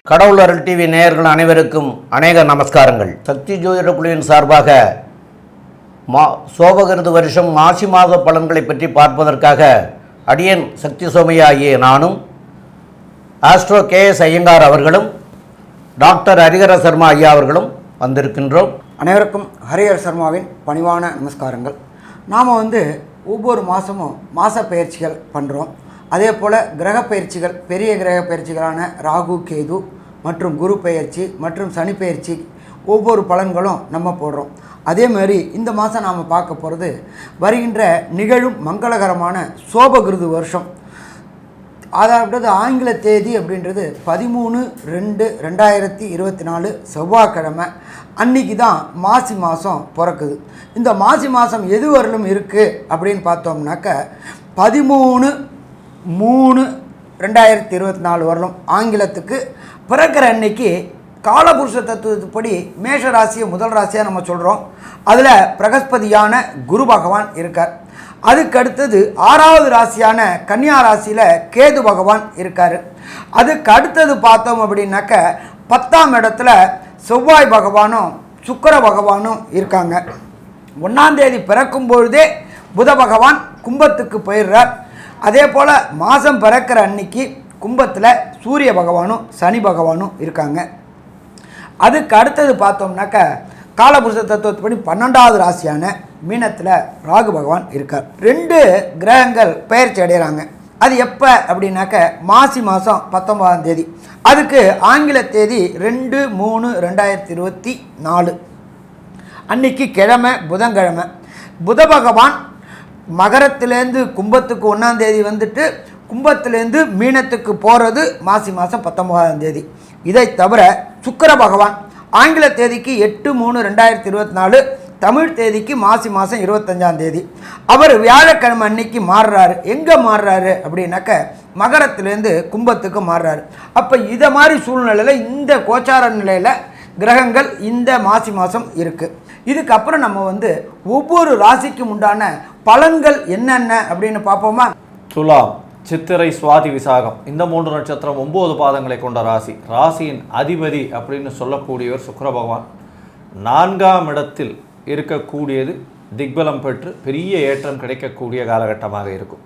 கடவுள் அருள் டிவி நேயர்கள் அனைவருக்கும் அநேக நமஸ்காரங்கள். சக்தி ஜோதிட குழுவின் சார்பாக சோபகிருது வருஷம் மாசி மாத பலன்களை பற்றி பார்ப்பதற்காக அடியன் சக்தி சோமையா ஆகிய நானும், ஆஸ்ட்ரோ KS ஐயங்கார் அவர்களும், டாக்டர் ஹரிஹர சர்மா ஐயா அவர்களும் வந்திருக்கின்றோம். அனைவருக்கும் ஹரிஹர சர்மாவின் பணிவான நமஸ்காரங்கள். நாம் ஒவ்வொரு மாதமும் மாத பயிற்சிகள் பண்ணுறோம். அதே போல் கிரக பயிற்சிகள், பெரிய கிரக பயிற்சிகளான ராகு, கேது மற்றும் குரு பயிற்சி மற்றும் சனி பயிற்சி ஒவ்வொரு பலன்களும் நம்ம போடுறோம். அதே மாதிரி இந்த மாதம் நாம் பார்க்க போகிறது வருகின்ற நிகழும் மங்களகரமான சோபகிருது வருஷம். அதாவது ஆங்கில தேதி அப்படின்றது 13/2/2024 செவ்வாய்க்கிழமை. அன்றைக்கி தான் மாசி மாதம் பிறக்குது. இந்த மாசி மாதம் எது வரலும் இருக்குது அப்படின்னு பார்த்தோம்னாக்க 13/3/2024 வரலும் ஆங்கிலத்துக்கு பிறக்கிற அன்னைக்கு காலபுருஷ தத்துவப்படி மேஷ ராசியை முதல் ராசியாக நம்ம சொல்கிறோம். அதில் பிரகஸ்பதியான குரு பகவான் இருக்கார். அதுக்கு அடுத்தது 6வது ராசியான கன்னியா ராசியில் கேது பகவான் இருக்கார். அதுக்கு அடுத்தது பார்த்தோம் அப்படின்னாக்க 10ஆம் இடத்துல செவ்வாய் பகவானும் சுக்கிர பகவானும் இருக்காங்க. 1ஆம் தேதி பிறக்கும் பொழுதே புத பகவான் கும்பத்துக்கு போயிடுறார். அதே போல் மாதம் பிறக்கிற அன்னைக்கு கும்பத்தில் சூரிய பகவானும் சனி பகவானும் இருக்காங்க. அதுக்கு அடுத்தது பார்த்தோம்னாக்க காலபுருஷ தத்துவத்துப்படி 12வது ராசியான மீனத்தில் ராகு பகவான் இருக்கார். 2 கிரகங்கள் பெயர்ச்சி அடைகிறாங்க. அது எப்போ அப்படின்னாக்க மாசி மாதம் 19ஆம் தேதி. அதுக்கு ஆங்கில தேதி 2/3/2024 அன்னைக்கு கிழமை புதன்கிழமை. புத பகவான் மகரத்திலேருந்து கும்பத்துக்கு 1ஆம் தேதி வந்துட்டு கும்பத்திலேருந்து மீனத்துக்கு போகிறது மாசி மாதம் 19ஆம் தேதி. இதை தவிர சுக்கிர பகவான் ஆங்கில தேதிக்கு 8/3/2024, தமிழ் தேதிக்கு மாசி மாதம் 25ஆம் தேதி. அவர் வியாழக்கிழமை அன்னைக்கு மாறுறாரு. எங்கே மாறுறாரு அப்படின்னாக்க மகரத்திலேருந்து கும்பத்துக்கு மாறுறாரு. அப்போ இதை மாதிரி சூழ்நிலையில் இந்த கோச்சார நிலையில் கிரகங்கள் இந்த மாசி மாதம் இருக்குது. இதுக்கப்புறம் நம்ம ஒவ்வொரு ராசிக்கும் உண்டான பலன்கள் என்னென்ன அப்படின்னு பார்ப்போமா? துலாம், சித்திரை, சுவாதி, விசாகம் இந்த 3 நட்சத்திரம் 9 பாதங்களை கொண்ட ராசி. ராசியின் அதிபதி அப்படின்னு சொல்லக்கூடியவர் சுக்கிர பகவான். 4ஆம் இடத்தில் இருக்கக்கூடியது திக்பலம் பெற்று பெரிய ஏற்றம் கிடைக்கக்கூடிய காலகட்டமாக இருக்கும்.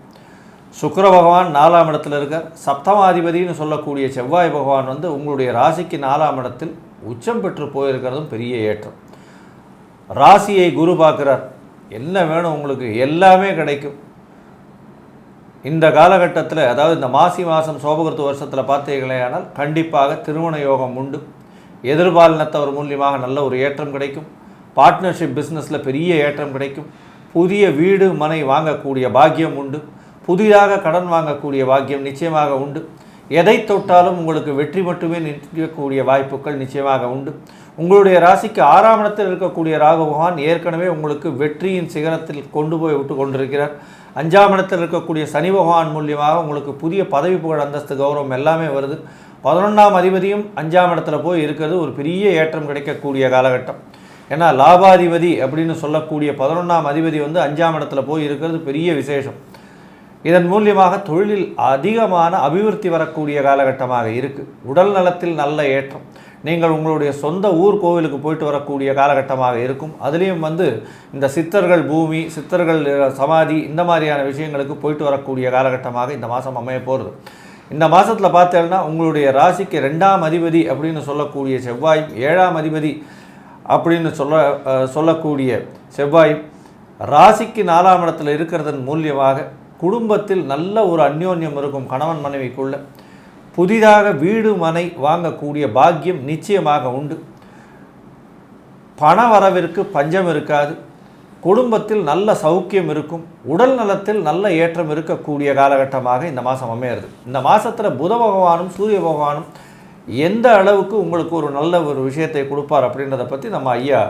சுக்கிர பகவான் 4ஆம் இடத்தில் இருக்கார். சப்தமாதிபதினு சொல்லக்கூடிய செவ்வாய் பகவான் உங்களுடைய ராசிக்கு 4ஆம் இடத்தில் உச்சம் பெற்று போயிருக்கிறதும் பெரிய ஏற்றம். ராசியை குரு பார்க்குறார். என்ன வேணும் உங்களுக்கு, எல்லாமே கிடைக்கும். இந்த காலகட்டத்தில், அதாவது இந்த மாசி மாதம் சோபகிருத்து வருஷத்தில் பார்த்தீர்களேயானால் கண்டிப்பாக திருமண யோகம் உண்டு. எதிர்பாலினத்தவர் மூலியமாக நல்ல ஒரு ஏற்றம் கிடைக்கும். பார்ட்னர்ஷிப் பிஸ்னஸில் பெரிய ஏற்றம் கிடைக்கும். புதிய வீடு மனை வாங்கக்கூடிய பாக்கியம் உண்டு. புதிதாக கடன் வாங்கக்கூடிய பாக்கியம் நிச்சயமாக உண்டு. எதை தொட்டாலும் உங்களுக்கு வெற்றி மட்டுமே நிற்கக்கூடிய வாய்ப்புகள் நிச்சயமாக உண்டு. உங்களுடைய ராசிக்கு 6ஆம் இடத்தில் இருக்கக்கூடிய ராகு பகவான் ஏற்கனவே உங்களுக்கு வெற்றியின் சிகரத்தில் கொண்டு போய் விட்டு கொண்டிருக்கிறார். 5ஆம் இடத்தில் இருக்கக்கூடிய சனி பகவான் மூலியமாக உங்களுக்கு புதிய பதவி புகழ், அந்தஸ்து, கௌரவம் எல்லாமே வருது. 11ஆம் அதிபதியும் 5ஆம் இடத்துல போய் இருக்கிறது ஒரு பெரிய ஏற்றம் கிடைக்கக்கூடிய காலகட்டம். ஏன்னா லாபாதிபதி அப்படின்னு சொல்லக்கூடிய 11ஆம் அதிபதி 5ஆம் இடத்துல போய் இருக்கிறது பெரிய விசேஷம். இதன் மூலியமாக தொழிலில் அதிகமான அபிவிருத்தி வரக்கூடிய காலகட்டமாக இருக்குது. உடல் நலத்தில் நல்ல ஏற்றம். நீங்கள் உங்களுடைய சொந்த ஊர் கோவிலுக்கு போயிட்டு வரக்கூடிய காலகட்டமாக இருக்கும். அதுலேயும் இந்த சித்தர்கள் பூமி, சித்தர்கள் சமாதி இந்த மாதிரியான விஷயங்களுக்கு போயிட்டு வரக்கூடிய காலகட்டமாக இந்த மாதம் அமைய போகிறது. இந்த மாதத்தில் பார்த்தேன்னா உங்களுடைய ராசிக்கு 2ஆம் அதிபதி அப்படின்னு சொல்லக்கூடிய செவ்வாய், 7ஆம் அதிபதி அப்படின்னு சொல்லக்கூடிய செவ்வாய் ராசிக்கு 4ஆம் இடத்துல இருக்கிறதன் மூலியமாக குடும்பத்தில் நல்ல ஒரு அந்யோன்யம் இருக்கும். கணவன் மனைவிக்குள்ள புதிதாக வீடு மனை வாங்கக்கூடிய பாக்கியம் நிச்சயமாக உண்டு. பண வரவிற்கு பஞ்சம் இருக்காது. குடும்பத்தில் நல்ல சௌக்கியம் இருக்கும். உடல் நலத்தில் நல்ல ஏற்றம் இருக்கக்கூடிய காலகட்டமாக இந்த மாதம் அமையிறது. இந்த மாதத்தில் புத பகவானும் சூரிய பகவானும் எந்த அளவுக்கு உங்களுக்கு ஒரு நல்ல ஒரு விஷயத்தை கொடுப்பார் அப்படின்றத பற்றி நம்ம ஐயா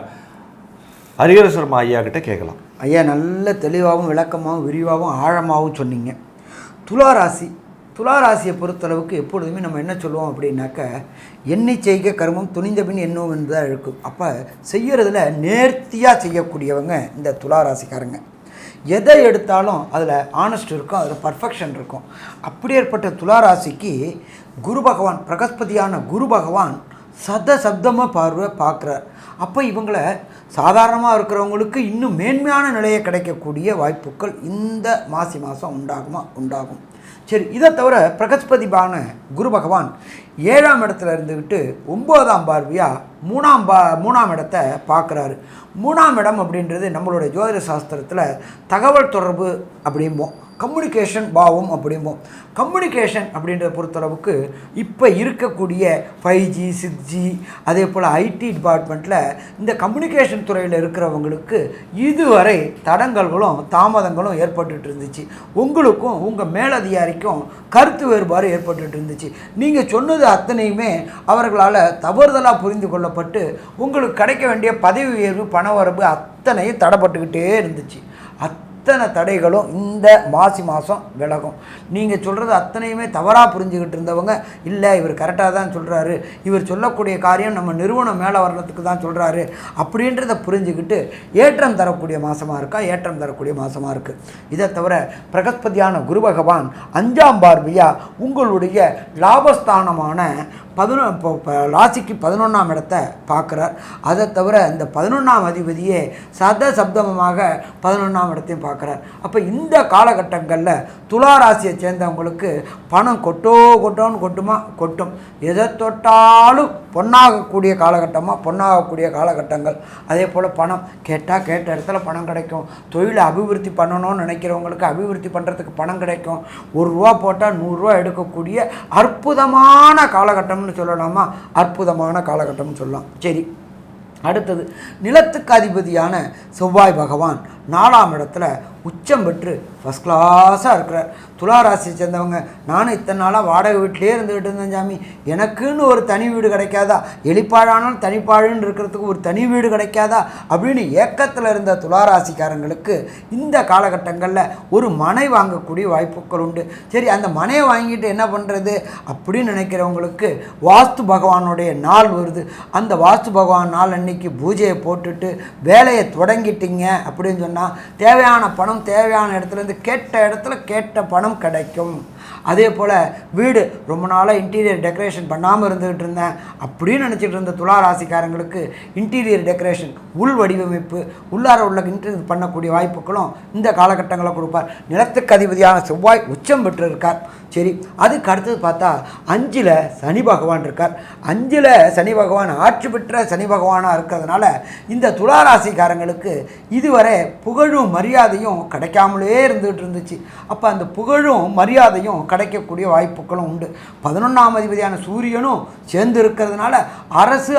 ஹரிஹர சர்மா ஐயா கிட்ட கேட்கலாம். ஐயா, நல்ல தெளிவாகவும் விளக்கமாகவும் விரிவாகவும் ஆழமாகவும் சொன்னீங்க. துளாராசியை பொறுத்தளவுக்கு எப்பொழுதுமே நம்ம என்ன சொல்லுவோம் அப்படின்னாக்க, எண்ணெய் செய்க கர்மம் துணிந்த பின் எண்ணும் என்பதாக இருக்கும். அப்போ செய்கிறதுல நேர்த்தியாக செய்யக்கூடியவங்க இந்த துளாராசிக்காரங்க. எதை எடுத்தாலும் அதில் ஆனஸ்ட் இருக்கும், அதில் பர்ஃபெக்ஷன் இருக்கும். அப்படி ஏற்பட்ட துளாராசிக்கு குரு பகவான், பிரகஸ்பதியான குரு பகவான் சப்தமாக பார்க்குறார். அப்போ இவங்களை சாதாரணமாக இருக்கிறவங்களுக்கு இன்னும் மேன்மையான நிலையை கிடைக்கக்கூடிய வாய்ப்புகள் இந்த மாதம் உண்டாகும். சரி, இதை தவிர பிரகஸ்பதிபான குரு பகவான் 7ஆம் இடத்துல இருந்துக்கிட்டு 9ஆம் பார்வையாக 3ஆம் இடத்தை பார்க்குறாரு. 3ஆம் இடம் அப்படின்றது நம்மளுடைய ஜோதிட சாஸ்திரத்தில் தகவல் தொடர்பு அப்படிம்போம், கம்யூனிகேஷன் பாவம் அப்படிம்போம். கம்யூனிகேஷன் அப்படின்றத பொறுத்தளவுக்கு இப்போ இருக்கக்கூடிய 5G 6G அதே போல் ஐடி டிபார்ட்மெண்ட்டில் இந்த கம்யூனிகேஷன் துறையில் இருக்கிறவங்களுக்கு இதுவரை தடங்கல்களும் தாமதங்களும் ஏற்பட்டுட்டு இருந்துச்சு. உங்களுக்கும் உங்கள் மேலதிகாரிக்கும் கருத்து வேறுபாடு ஏற்பட்டுட்டு இருந்துச்சு. நீங்கள் சொன்னது அத்தனையுமே அவர்களால் தவறுதலாக புரிந்து கொள்ளப்பட்டு உங்களுக்கு கிடைக்க வேண்டிய பதவி உயர்வு, பணவரவு அத்தனையும் தடைப்பட்டுக்கிட்டே இருந்துச்சு. அத்தனை தடைகளும் இந்த மாதம் விலகும். நீங்கள் சொல்கிறது அத்தனையுமே தவறாக புரிஞ்சுக்கிட்டு இருந்தவங்க, இல்லை இவர் கரெக்டாக தான் சொல்கிறாரு, இவர் சொல்லக்கூடிய காரியம் நம்ம நிறுவனம் மேலே வர்றதுக்கு தான் சொல்கிறாரு அப்படின்றத புரிஞ்சுக்கிட்டு ஏற்றம் தரக்கூடிய மாதமாக இருக்குது. இதை தவிர பிரகஸ்பதியான குரு பகவான் 5ஆம் பார்வையாக உங்களுடைய லாபஸ்தானமான ராசிக்கு 11ஆம் இடத்தை பார்க்குறார். அதை தவிர இந்த 11ஆம் அதிபதியே சப்தமமாக 11ஆம் இடத்தையும் பார்க்குறார். அப்போ இந்த காலகட்டங்களில் துலா ராசியை சேர்ந்தவங்களுக்கு பணம் கொட்டும். எதை தொட்டாலும் பொன்னாகக்கூடிய காலகட்டங்கள். அதே போல் பணம் கேட்ட இடத்துல பணம் கிடைக்கும். தொழிலை அபிவிருத்தி பண்ணணும்னு நினைக்கிறவங்களுக்கு அபிவிருத்தி பண்ணுறதுக்கு பணம் கிடைக்கும். 1 ரூபா போட்டால் 100 ரூபா எடுக்கக்கூடிய அற்புதமான காலகட்டம் சொல்லலாமா? அற்புதமான காலகட்டம்னு சொல்லலாம். சரி, அடுத்தது நிலத்துக்கு அதிபதியான செவ்வாய் பகவான் 4ஆம் இடத்துல உச்சம் பெற்று ஃபஸ்ட் கிளாஸாக இருக்கிறார். துளாராசியை சேர்ந்தவங்க, நானும் இத்தனை நாளாக வாடகை வீட்டிலே இருந்துக்கிட்டு இருந்தேன் சாமி, எனக்குன்னு ஒரு தனி வீடு கிடைக்காதா, எலிப்பாழானாலும் தனிப்பாழுன்னு இருக்கிறதுக்கு ஒரு தனி வீடு கிடைக்காதா அப்படின்னு ஏக்கத்தில் இருந்த துளாராசிக்காரங்களுக்கு இந்த காலகட்டங்களில் ஒரு மனை வாங்கக்கூடிய வாய்ப்புகள் உண்டு. சரி, அந்த மனையை வாங்கிட்டு என்ன பண்ணுறது அப்படின்னு நினைக்கிறவங்களுக்கு வாஸ்து பகவானுடைய நாள் வருது. அந்த வாஸ்து பகவான் நாள் அன்னைக்கு பூஜையை போட்டுட்டு வேலையை தொடங்கிட்டீங்க அப்படின்னு சொன்னால் தேவையான பணம் தேவையான இடத்துலேருந்து கேட்ட பணம் கிடைக்கும். அதே போல் வீடு ரொம்ப நாளாக இன்டீரியர் டெக்கரேஷன் பண்ணாமல் இருந்துகிட்டு இருந்தேன் அப்படின்னு நினச்சிட்டு இருந்த துளாராசிக்காரங்களுக்கு இன்டீரியர் டெக்கரேஷன், உள் வடிவமைப்பு, உள்ளார உள்ள இன்டீரியர் பண்ணக்கூடிய வாய்ப்புகளும் இந்த காலகட்டங்களில் கொடுப்பார். நிலத்துக்கு அதிபதியான செவ்வாய் உச்சம் பெற்று இருக்கார். சரி, அதுக்கு அடுத்தது பார்த்தா 5ல் சனி பகவான் இருக்கார். 5ல் சனி பகவான் ஆட்சி பெற்ற சனி பகவானாக இருக்கிறதுனால இந்த துளாராசிக்காரங்களுக்கு இதுவரை புகழும் மரியாதையும் கிடைக்காமலே இருந்துகிட்டு இருந்துச்சு. அப்போ அந்த புகழும் மரியாதையும் கிடைக்கக்கூடிய வாய்ப்புகளும் உண்டு. 11ஆம் அதிபதியான சூரியனும் சேர்ந்து இருக்கிறதுனால அரசு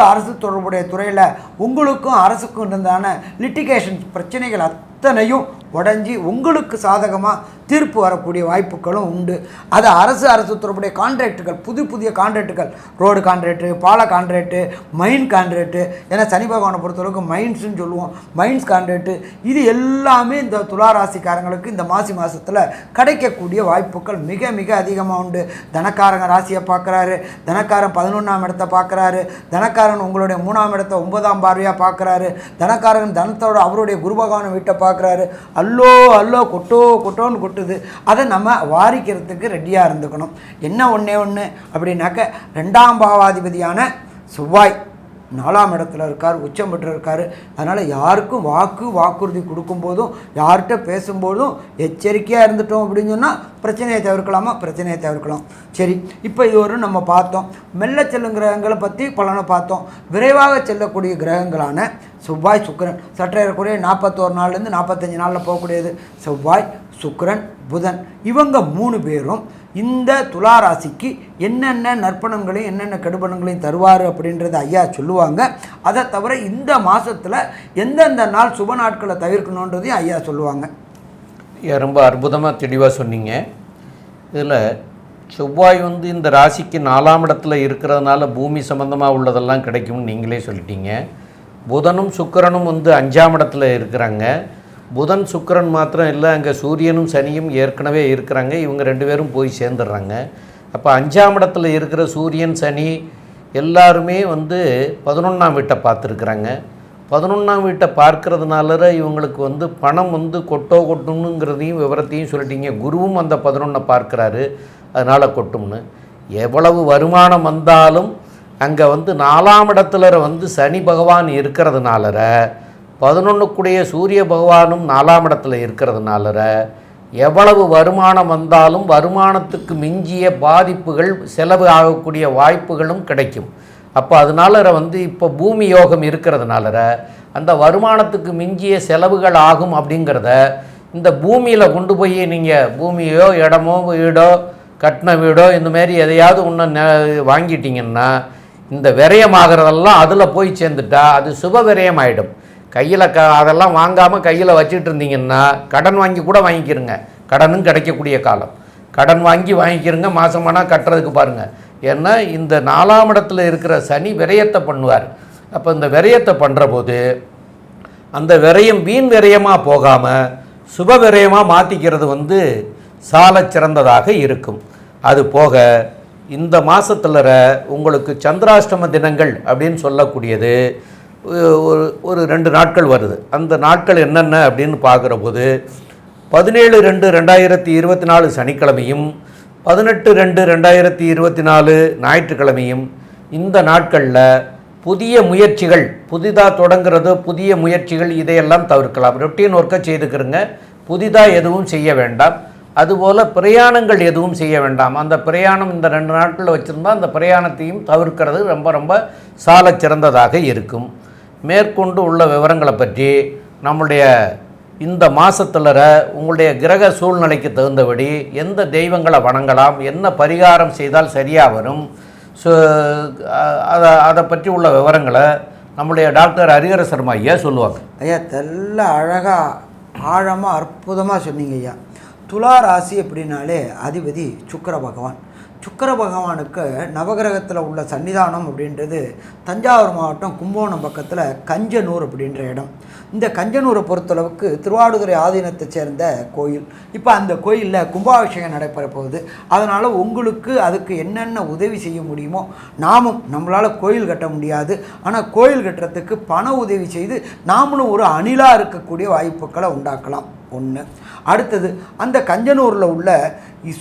தொடர்புடைய துறையில் உங்களுக்கும் அரசுக்கும் இருந்ததான லிட்டிகேஷன் பிரச்சனைகள் அத்தனையும் உடஞ்சி உங்களுக்கு சாதகமாக தீர்ப்பு வரக்கூடிய வாய்ப்புகளும் உண்டு. அது அரசு தொடர்புடைய கான்ட்ராக்டுகள், புதிய கான்ட்ராக்டுகள், ரோடு கான்ட்ராக்டு, பால கான்ட்ராக்டு, மைன் கான்ட்ராக்டு, ஏன்னா சனி பகவானை பொறுத்தளவுக்கு மைன்ஸ்ன்னு சொல்லுவோம், மைன்ஸ் கான்ட்ராக்டு, இது எல்லாமே இந்த துளாராசிக்காரங்களுக்கு இந்த மாதத்தில் கிடைக்கக்கூடிய வாய்ப்புகள் மிக மிக அதிகமாக உண்டு. தனக்காரங்க ராசியை பார்க்குறாரு, தனக்காரன் 11ஆம் இடத்தை பார்க்குறாரு, தனக்காரன் உங்களுடைய 3ஆம் இடத்தை 9ஆம் பார்வையாக பார்க்குறாரு, தனக்காரன் தனத்தோட அவருடைய குரு பகவானை வீட்டை பார்க்குறாரு. அல்லோ கொட்டோன்னு கொட்டுது. அதை நம்ம வாரிக்கிறதுக்கு ரெடியாக இருந்துக்கணும். என்ன ஒன்று அப்படின்னாக்க 2ஆம் பாவாதிபதியான செவ்வாய் 4ஆம் இடத்துல இருக்கார், உச்சம் பெற்று இருக்கார். அதனால் யாருக்கும் வாக்குறுதி கொடுக்கும்போதும் யார்கிட்ட பேசும்போதும் எச்சரிக்கையாக இருந்துட்டோம் அப்படின்னு சொன்னால் பிரச்சனையை தவிர்க்கலாம். சரி, இப்போ இது ஒரு நம்ம பார்த்தோம். மெல்ல செல்லும் கிரகங்களை பற்றி பலனை பார்த்தோம். விரைவாக செல்லக்கூடிய கிரகங்களான செவ்வாய், சுக்கிரன், சற்றேறக்குறைய 41 நாள்லேருந்து 45 நாளில் போகக்கூடியது. செவ்வாய், சுக்கிரன், புதன், இவங்க 3 பேரும் இந்த துளாராசிக்கு என்னென்ன நற்பணங்களையும் என்னென்ன கெடுபணங்களையும் தருவார் அப்படின்றத ஐயா சொல்லுவாங்க. அதை தவிர இந்த மாதத்தில் எந்தெந்த நாள் சுப நாட்களை தவிர்க்கணுன்றதையும் ஐயா சொல்லுவாங்க. ரொம்ப அற்புதமாக தெளிவாக சொன்னீங்க. இதில் செவ்வாய் இந்த ராசிக்கு 4ஆம் இடத்துல இருக்கிறதுனால பூமி சம்பந்தமாக உள்ளதெல்லாம் கிடைக்கும்னு நீங்களே சொல்லிட்டீங்க. புதனும் சுக்கிரனும் 5ஆம் இடத்துல இருக்கிறாங்க. புதன் சுக்கிரன் மாத்திரம் இல்லை, அங்கே சூரியனும் சனியும் ஏற்கனவே இருக்கிறாங்க. இவங்க 2 பேரும் போய் சேர்ந்துடுறாங்க. அப்போ 5ஆம் இடத்துல இருக்கிற சூரியன் சனி எல்லாருமே 11ஆம் வீட்டை பார்த்துருக்குறாங்க. 11ஆம் வீட்டை பார்க்கறதுனால இவங்களுக்கு வந்து பணம் வந்து கொட்டுங்கிறதையும் விவரத்தையும் சொல்லிட்டீங்க. குருவும் அந்த 11 பார்க்குறாரு, அதனால் கொட்டும்னு. எவ்வளவு வருமானம் வந்தாலும் அங்கே வந்து 4ஆம் இடத்துல வந்து சனி பகவான் இருக்கிறதுனால 11க்குடைய சூரிய பகவானும் 4ஆம் இடத்துல இருக்கிறதுனால எவ்வளவு வருமானம் வந்தாலும் வருமானத்துக்கு மிஞ்சிய பாதிப்புகள் செலவு ஆகக்கூடிய வாய்ப்புகளும் கிடைக்கும். அப்போ அதனால வந்து இப்போ பூமி யோகம் இருக்கிறதுனால அந்த வருமானத்துக்கு மிஞ்சிய செலவுகள் ஆகும். அப்படிங்கிறத இந்த பூமியில் கொண்டு போய் நீங்கள் பூமியோ இடமோ வீடோ கட்டின வீடோ இந்தமாரி எதையாவது ஒன்று வாங்கிட்டீங்கன்னா இந்த விரயமாகிறதெல்லாம் அதில் போய் சேர்ந்துட்டா அது சுப விரயம் ஆகிடும். கையில் அதெல்லாம் வாங்காமல் கையில் வச்சுட்டு இருந்தீங்கன்னா கடன் வாங்கி கூட வாங்கிக்கிறங்க, கடனும் கிடைக்கக்கூடிய காலம். கடன் வாங்கிக்கிறங்க, மாதமானால் கட்டுறதுக்கு பாருங்கள். ஏன்னா இந்த 4ஆம் இடத்துல இருக்கிற சனி விரயத்தை பண்ணுவார். அப்போ இந்த விரயத்தை பண்ணுற போது அந்த விரயம் வீண் விரயமாக போகாமல் சுப விரயமாக மாற்றிக்கிறது வந்து சால சிறந்ததாக இருக்கும். அது போக இந்த மாதத்தில் உங்களுக்கு சந்திராஷ்டம தினங்கள் அப்படின்னு சொல்லக்கூடியது ஒரு 2 நாட்கள் வருது. அந்த நாட்கள் என்னென்ன அப்படின்னு பார்க்குற போது 17/2/2024 சனிக்கிழமையும் 18/2/2024 ஞாயிற்றுக்கிழமையும் இந்த நாட்களில் புதிய முயற்சிகள் புதிதாக தொடங்குறது, புதிய முயற்சிகள் இதையெல்லாம் தவிர்க்கலாம். ரொட்டீன் ஒர்க்கை செய்துக்கிறங்க, புதிதாக எதுவும் செய்ய வேண்டாம். அதுபோல் பிரயாணங்கள் எதுவும் செய்ய வேண்டாம். அந்த பிரயாணம் இந்த 2 நாட்களில் வச்சுருந்தால் அந்த பிரயாணத்தையும் தவிர்க்கிறது ரொம்ப ரொம்ப சால சிறந்ததாக இருக்கும். மேற்கொண்டு உள்ள விவரங்களை பற்றி நம்முடைய இந்த மாதத்தில் உங்களுடைய கிரக சூழ்நிலைக்கு தகுந்தபடி எந்த தெய்வங்களை வணங்கலாம், என்ன பரிகாரம் செய்தால் சரியாக வரும், அதை பற்றி உள்ள விவரங்களை நம்முடைய டாக்டர் ஹரிஹர சர்மா ஐயா சொல்லுவாங்க. ஐயா தெல்ல அழகாக ஆழமாக அற்புதமாக சொன்னீங்க ஐயா. துலா ராசி அப்படின்னாலே அதிபதி சுக்கிர பகவான். சுக்கிர பகவானுக்கு நவகிரகத்தில் உள்ள சன்னிதானம் அப்படின்றது தஞ்சாவூர் மாவட்டம் கும்பகோணம் பக்கத்தில் கஞ்சனூர் அப்படின்ற இடம். இந்த கஞ்சனூரை பொறுத்தளவுக்கு திருவாடுதுறை ஆதீனத்தை சேர்ந்த கோயில். இப்போ அந்த கோயிலில் கும்பாபிஷேகம் நடைபெற போகுது. அதனால் உங்களுக்கு அதுக்கு என்னென்ன உதவி செய்ய முடியுமோ, நாமும் நம்மளால் கோயில் கட்ட முடியாது, ஆனால் கோயில் கட்டுறதுக்கு பண உதவி செய்து நாமளும் ஒரு அணிலாக இருக்கக்கூடிய வாய்ப்புகளை உண்டாக்கலாம். ஒன்று. அடுத்தது, அந்த கஞ்சனூரில் உள்ள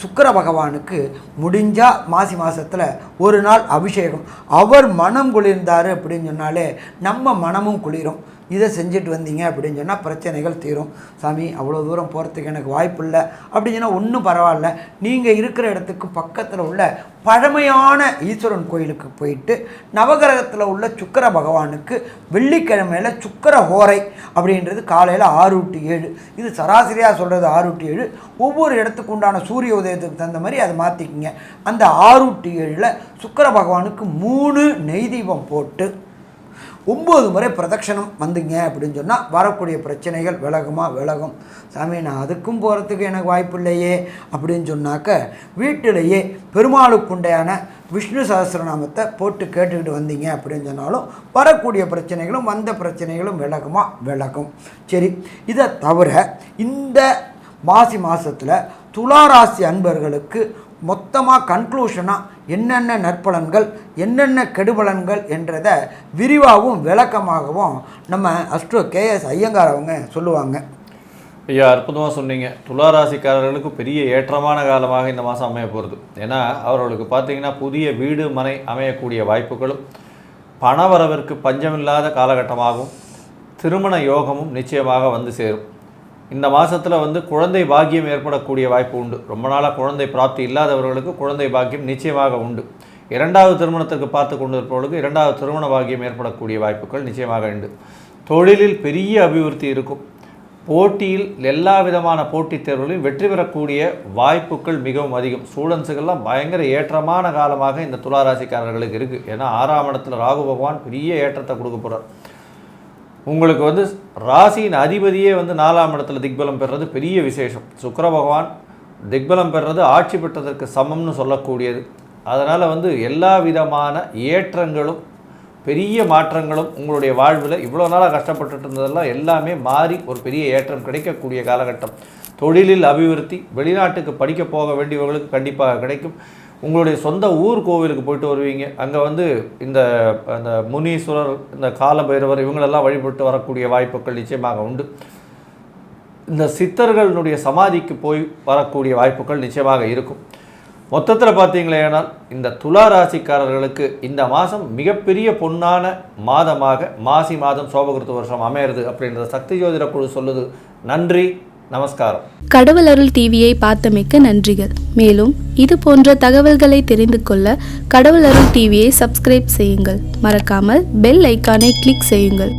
சுக்கிர பகவானுக்கு முடிஞ்சால் மாசி மாதத்தில் ஒரு நாள் அபிஷேகம். அவர் மனம் குளிர்ந்தார் அப்படின்னு சொன்னாலே நம்ம மனமும் குளிரும். இதை செஞ்சுட்டு வந்தீங்க அப்படின்னு சொன்னால் பிரச்சனைகள் தீரும். சாமி அவ்வளோ தூரம் போகிறதுக்கு எனக்கு வாய்ப்பு இல்லை அப்படின்னு சொன்னால் ஒன்றும் பரவாயில்ல, நீங்கள் இருக்கிற இடத்துக்கு பக்கத்தில் உள்ள பழமையான ஈஸ்வரன் கோயிலுக்கு போயிட்டு நவகிரகத்தில் உள்ள சுக்கிர பகவானுக்கு வெள்ளிக்கிழமையில் சுக்கிர ஹோரை அப்படின்றது காலையில் 6 to 7. இது சராசரியாக சொல்கிறது 6 to 7. ஒவ்வொரு இடத்துக்கு உண்டான சூரிய உதயத்துக்கு தகுந்த மாதிரி அதை மாற்றிக்கிங்க. அந்த 6 to 7 சுக்கிர பகவானுக்கு 3 நெய் தீபம் போட்டு 9 முறை பிரதட்சணம் வந்தீங்க அப்படின்னு சொன்னால் வரக்கூடிய பிரச்சனைகள் விலகும். சாமி நான் அதுக்கும் போகிறதுக்கு எனக்கு வாய்ப்பு இல்லையே அப்படின்னு சொன்னாக்க வீட்டிலேயே பெருமாளுக்குண்டையான விஷ்ணு சஹஸ்ரநாமத்தை போட்டு கேட்டுக்கிட்டு வந்தீங்க அப்படின்னு சொன்னாலும் வரக்கூடிய பிரச்சனைகளும் வந்த பிரச்சனைகளும் விலகும். சரி, இதை தவிர இந்த மாசி மாதத்தில் துளாராசி அன்பர்களுக்கு மொத்தமாக கன்க்ளூஷனாக என்னென்ன நற்பலன்கள் என்னென்ன கெடுபலன்கள் என்றதை விரிவாகவும் விளக்கமாகவும் நம்ம அஸ்ட்ரோ கேஎஸ் ஐயங்கார் அவங்க சொல்லுவாங்க. ஐயா அற்புதமாக சொன்னீங்க. துளாராசிக்காரர்களுக்கு பெரிய ஏற்றமான காலமாக இந்த மாதம் அமைய போகிறது. ஏன்னா அவர்களுக்கு பார்த்திங்கன்னா புதிய வீடு மனை அமையக்கூடிய வாய்ப்புகளும் பணவரவிற்கு பஞ்சமில்லாத காலகட்டமாகவும் திருமண யோகமும் நிச்சயமாக வந்து சேரும். இந்த மாதத்தில் குழந்தை பாக்கியம் ஏற்படக்கூடிய வாய்ப்பு உண்டு. ரொம்ப நாளாக குழந்தை பிராப்தி இல்லாதவர்களுக்கு குழந்தை பாக்கியம் நிச்சயமாக உண்டு. 2வது திருமணத்திற்கு பார்த்து கொண்டு இருப்பவர்களுக்கு 2வது திருமண பாக்கியம் ஏற்படக்கூடிய வாய்ப்புகள் நிச்சயமாக உண்டு. தொழிலில் பெரிய அபிவிருத்தி இருக்கும். போட்டியில் எல்லா விதமான போட்டித் தேர்வுகளையும் வெற்றி பெறக்கூடிய வாய்ப்புகள் மிகவும் அதிகம். ஸ்டூடெண்ட்ஸுக்கெல்லாம் பயங்கர ஏற்றமான காலமாக இந்த துளாராசிக்காரர்களுக்கு இருக்குது. ஏன்னா 6ஆம் இடத்துல ராகு பகவான் பெரிய ஏற்றத்தை கொடுக்க போகிறார். உங்களுக்கு ராசியின் அதிபதியே 4ஆம் இடத்துல திக்பலம் பெறுறது பெரிய விசேஷம். சுக்கிர பகவான் திக்பலம் பெறுறது ஆட்சி பெற்றதற்கு சமம்னு சொல்லக்கூடியது. அதனால் எல்லா விதமான ஏற்றங்களும் பெரிய மாற்றங்களும் உங்களுடைய வாழ்வில் இவ்வளோ நாளாக கஷ்டப்பட்டுட்டு இருந்ததெல்லாம் எல்லாமே மாறி ஒரு பெரிய ஏற்றம் கிடைக்கக்கூடிய காலகட்டம். தொழிலில் அபிவிருத்தி, வெளிநாட்டுக்கு படிக்க போக வேண்டியவர்களுக்கு கண்டிப்பாக கிடைக்கும். உங்களுடைய சொந்த ஊர் கோவிலுக்கு போயிட்டு வருவீங்க. அங்கே வந்து இந்த முனீஸ்வரர், இந்த காலபைரவர் இவங்களெல்லாம் வழிபட்டு வரக்கூடிய வாய்ப்புகள் நிச்சயமாக உண்டு. இந்த சித்தர்களுடைய சமாதிக்கு போய் வரக்கூடிய வாய்ப்புகள் நிச்சயமாக இருக்கும். மொத்தத்தில் பார்த்தீங்களேனால் இந்த துலா ராசிக்காரர்களுக்கு இந்த மாதம் மிகப்பெரிய பொன்னான மாதமாக மாசி மாதம் சோபகிருத்து வருஷம் அமையிறது அப்படின்றத சக்தி ஜோதிட குழு சொல்லுது. நன்றி, நமஸ்காரம். கடவுள் அருள் டிவியை பார்த்தமைக்க நன்றிகள். மேலும் இது போன்ற தகவல்களை தெரிந்து கொள்ள கடவுள் அருள் டிவியை சப்ஸ்கிரைப் செய்யுங்கள். மறக்காமல் பெல் ஐக்கானை கிளிக் செய்யுங்கள்.